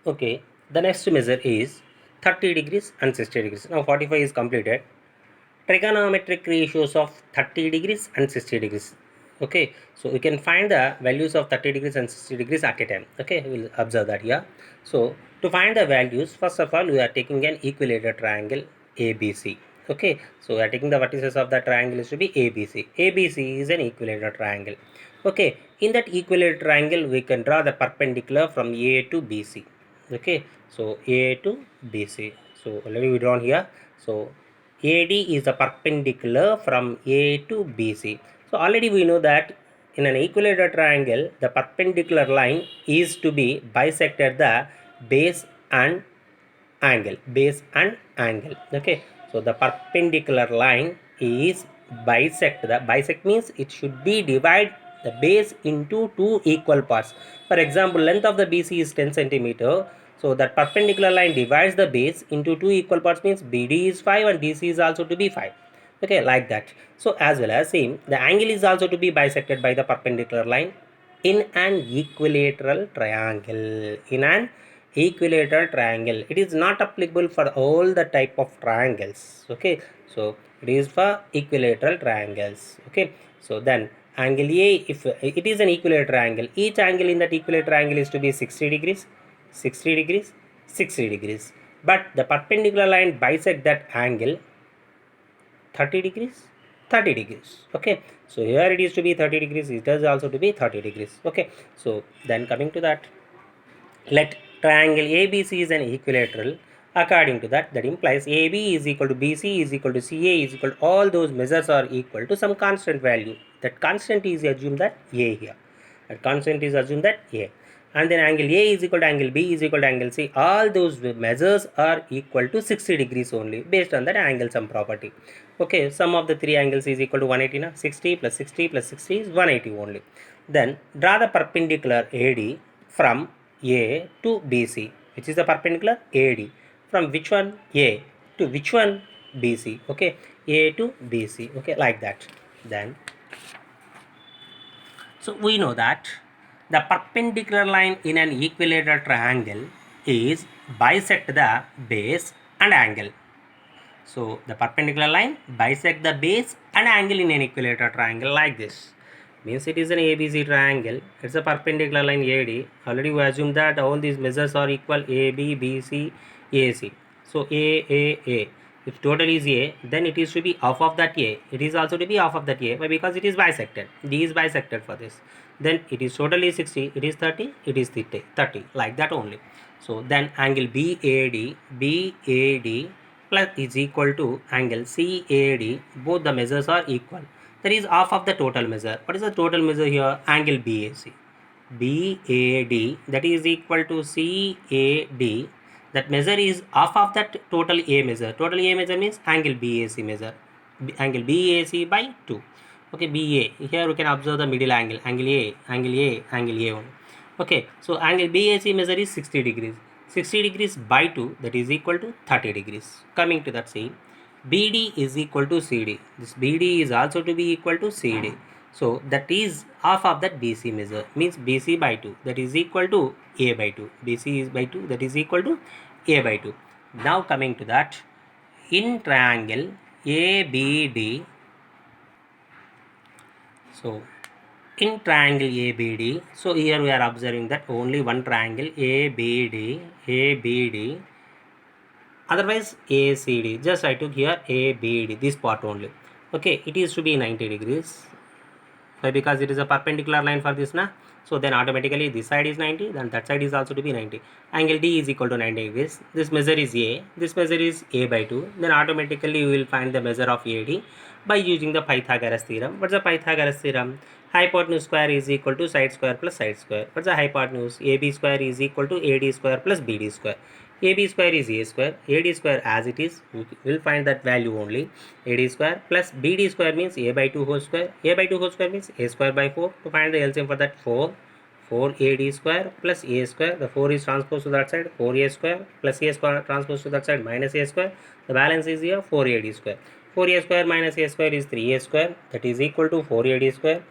Okay, the next measure is 30 degrees and 60 degrees. Now 45 is completed. Trigonometric ratios of 30 degrees and 60 degrees. Okay, so we can find the values of 30 degrees and 60 degrees at a time. Okay, we'll observe that here. So to find the values, first of all, we are taking an equilateral triangle ABC. Okay, so we are taking the vertices of the triangle is to be ABC. ABC is an equilateral triangle. Okay, in that equilateral triangle, we can draw the perpendicular from A to BC. Okay, so A to BC. So already we drawn here. So AD is the perpendicular from A to BC. So already we know that in an equilateral triangle, the perpendicular line is to be bisected the base and angle. Base and angle. Okay. So the perpendicular line is bisect. The bisect means it should be divide the base into two equal parts. For example, length of the BC is 10 centimeter. So that perpendicular line divides the base into two equal parts means BD is 5 and DC is also to be 5. Okay, like that. So as well as same, the angle is also to be bisected by the perpendicular line in an equilateral triangle. In an equilateral triangle, it is not applicable for all the type of triangles. Okay, so it is for equilateral triangles. Okay, so then angle A, if it is an equilateral triangle, each angle in that equilateral triangle is to be 60 degrees, 60 degrees, 60 degrees, but the perpendicular line bisect that angle 30 degrees, 30 degrees. Okay, so here it is to be 30 degrees, it is also to be 30 degrees. Okay, so then coming to that, let triangle ABC is an equilateral. According to that, that implies AB is equal to BC is equal to CA is equal to all those measures are equal to some constant value. That constant is assumed that A here. That constant is assumed that A. And then angle A is equal to angle B is equal to angle C. All those measures are equal to 60 degrees only based on that angle sum property. Okay, sum of the three angles is equal to 180 now. 60 plus 60 plus 60 is 180 only. Then draw the perpendicular AD from A to BC, which is the perpendicular AD. From which one? A to which one? BC. Okay, A to BC. Okay, like that. Then, so we know that the perpendicular line in an equilateral triangle is bisect the base and angle. So the perpendicular line bisect the base and angle in an equilateral triangle like this. Means it is an ABC triangle. It's a perpendicular line AD. Already we assume that all these measures are equal AB, BC, AC. So A. If total is A, then it is to be half of that A. It is also to be half of that A. Why? Because it is bisected. D is bisected for this. Then it is totally 60. It is 30. It is 30. Like that only. So then angle BAD plus is equal to angle CAD. Both the measures are equal. That is half of the total measure. What is the total measure here? Angle BAC. BAD, that is equal to CAD. That measure is half of that total A measure. Total A measure means angle BAC measure. Angle BAC by 2. Okay, BA. Here we can observe the middle angle. Angle A, angle A, angle A1. Okay, so angle BAC measure is 60 degrees. 60 degrees by 2, that is equal to 30 degrees. Coming to that same, BD is equal to CD. This BD is also to be equal to CD. So that is half of that BC measure, means BC by 2, that is equal to A by 2. BC is by 2, that is equal to A by 2. Now coming to that, in triangle ABD, so in triangle ABD, so here we are observing that only one triangle ABD, otherwise ACD. Just I took here ABD, this part only. Okay, it is to be 90 degrees. Why? Because it is a perpendicular line for this, na. So then automatically this side is 90, then that side is also to be 90. Angle D is equal to 90 degrees. This measure is A, this measure is A by 2. Then automatically you will find the measure of AD by using the Pythagoras theorem. What's the Pythagoras theorem? Hypotenuse square is equal to side square plus side square. What's the hypotenuse? AB square is equal to AD square plus BD square. AB square is A square, AD square as it is, we will find that value only. AD square plus BD square means A by 2 whole square. A by 2 whole square means A square by 4. To find the LCM for that, 4 AD square plus A square. The 4 is transposed to that side, 4A square plus A square transposed to that side minus A square. The balance is here 4AD square. 4A square minus A square is 3A square, that is equal to 4AD square.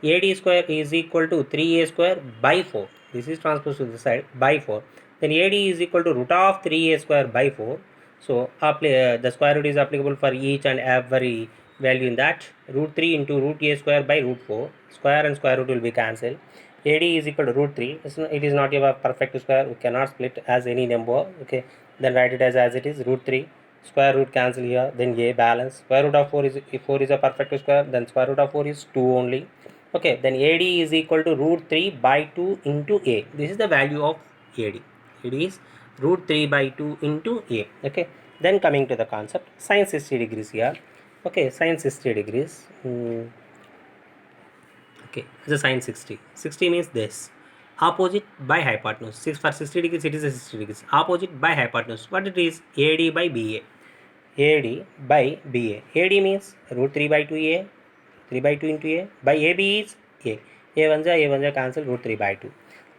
AD square is equal to 3A square by 4. this is transposed to the side by 4, then AD is equal to root of 3A square by 4. So the square root is applicable for each and every value in that. Root 3 into root A square by root 4, square and square root will be cancelled. AD is equal to root 3. It is not a perfect square, we cannot split as any number. Okay, then write it as it is, root 3, square root cancel here, then A balance. Square root of 4 is, if 4 is a perfect square, then square root of 4 is 2 only. Okay, then AD is equal to root 3 by 2 into A. This is the value of AD. It is root 3 by 2 into A. Okay, then coming to the concept, sine 60 degrees here. Okay, sine 60 degrees. Okay, the sine 60. 60 means this. Opposite by hypotenuse. For 60 degrees, it is a 60 degrees. Opposite by hypotenuse. What it is? AD by BA. AD by BA. AD means root 3 by 2A. 3 by 2 into A. By AB is A. A1 cancel root 3 by 2.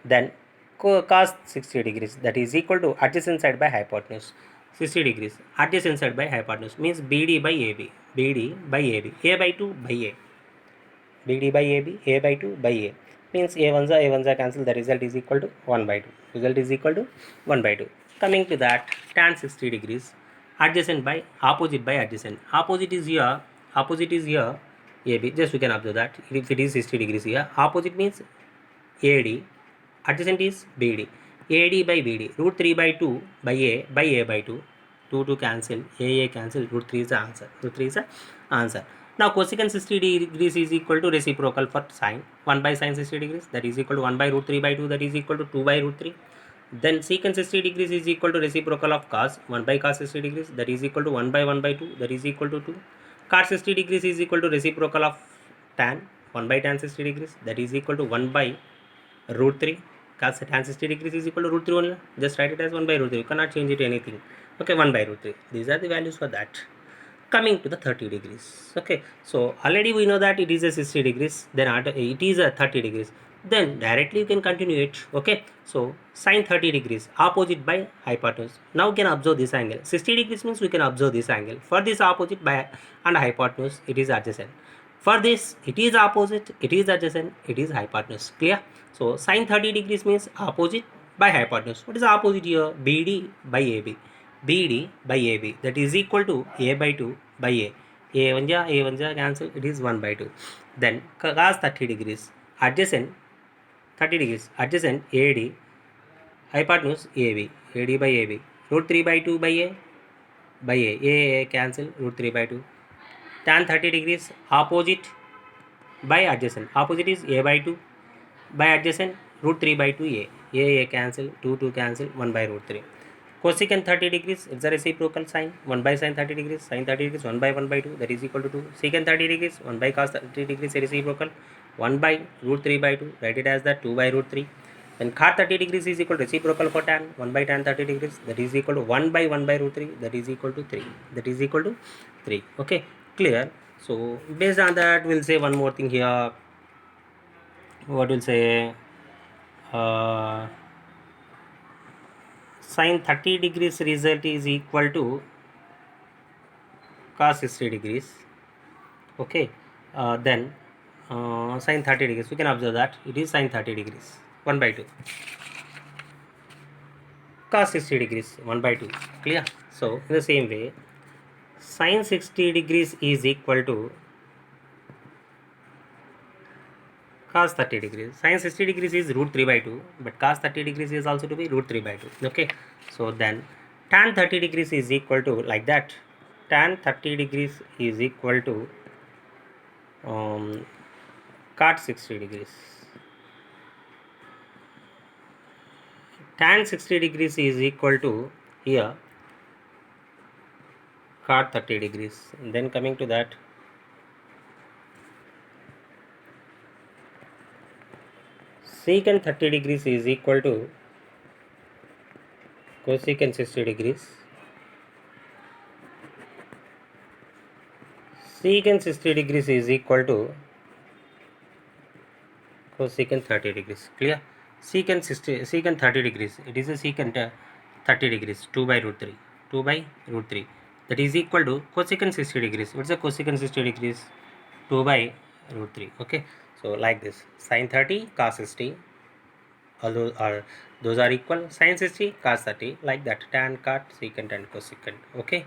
Then cos 60 degrees. That is equal to adjacent side by hypotenuse. 60 degrees. Adjacent side by hypotenuse means BD by AB. BD by AB. A by 2 by A. BD by AB, A by 2 by A. Means A1 cancel, the result is equal to 1 by 2. Result is equal to 1 by 2. Coming to that, tan 60 degrees, adjacent by, opposite by adjacent. Opposite is here, AB. Just we can observe that. If it is 60 degrees here, opposite means AD, adjacent is BD. AD by BD, root 3 by 2 by A by 2. 2 cancel, A cancel, root 3 is the answer. Root 3 is the answer. Now cosecant 60 degrees is equal to reciprocal for sine. 1 by sine 60 degrees, that is equal to 1 by root 3 by 2, that is equal to 2 by root 3. Then secant 60 degrees is equal to reciprocal of cos. 1 by cos 60 degrees, that is equal to 1 by 1 by 2, that is equal to 2. Cot 60 degrees is equal to reciprocal of tan. 1 by tan 60 degrees, that is equal to 1 by root 3. Cos tan 60 degrees is equal to root 3 only. Just write it as 1 by root 3. You cannot change it to anything. Okay, 1 by root 3. These are the values for that. Coming to the 30 degrees. Okay, so already we know that it is a 60 degrees, then it is a 30 degrees. Then directly you can continue it. Okay, so sine 30 degrees, opposite by hypotenuse. Now we can observe this angle. 60 degrees means we can observe this angle. For this opposite by and hypotenuse, it is adjacent. For this, it is opposite, it is adjacent, it is hypotenuse. Clear? So sine 30 degrees means opposite by hypotenuse. What is the opposite here? BD by AB. BD by AB, that is equal to A by 2 by A. A1 cancel, it is 1 by 2. Then cos 30 degrees, adjacent 30 degrees, adjacent AD, hypotenuse AB, AD by AB, root 3 by 2 by A by A cancel, root 3 by 2. Tan 30 degrees, opposite by adjacent. Opposite is A by 2 by adjacent, root 3 by 2 A cancel, 2 cancel, 1 by root 3. Cosecant 30 degrees, it's a reciprocal sign. 1 by sine 30 degrees, sine 30 degrees, 1 by 1 by 2, that is equal to 2. Secant 30 degrees, 1 by cos 30 degrees, reciprocal. 1 by root 3 by 2, write it as that, 2 by root 3. Then cot 30 degrees is equal to reciprocal for tan. 1 by tan 30 degrees, that is equal to 1 by 1 by root 3, that is equal to 3. That is equal to 3. Okay, clear? So based on that, we'll say one more thing here. What will say? Sine 30 degrees result is equal to cos 60 degrees. Okay, then sine 30 degrees, we can observe that it is sine 30 degrees, 1 by 2. Cos 60 degrees, 1 by 2. Clear? So in the same way, sine 60 degrees is equal to cos 30 degrees. Sine 60 degrees is root 3 by 2, but cos 30 degrees is also to be root 3 by 2. Okay, so then tan 30 degrees is equal to, like that, tan 30 degrees is equal to cot 60 degrees. Tan 60 degrees is equal to here cot 30 degrees. And then coming to that, secant 30 degrees is equal to cosecant 60 degrees. Secant 60 degrees is equal to cosecant 30 degrees. Clear? Secant 30 degrees, it is a secant 30 degrees, 2 by root 3. 2 by root 3. That is equal to cosecant 60 degrees. What's the cosecant 60 degrees? 2 by root 3. Okay, so like this, sine 30 cos 60, all those are equal. Sin 60, cos 30, like that, tan, cot, secant and cosecant. Okay.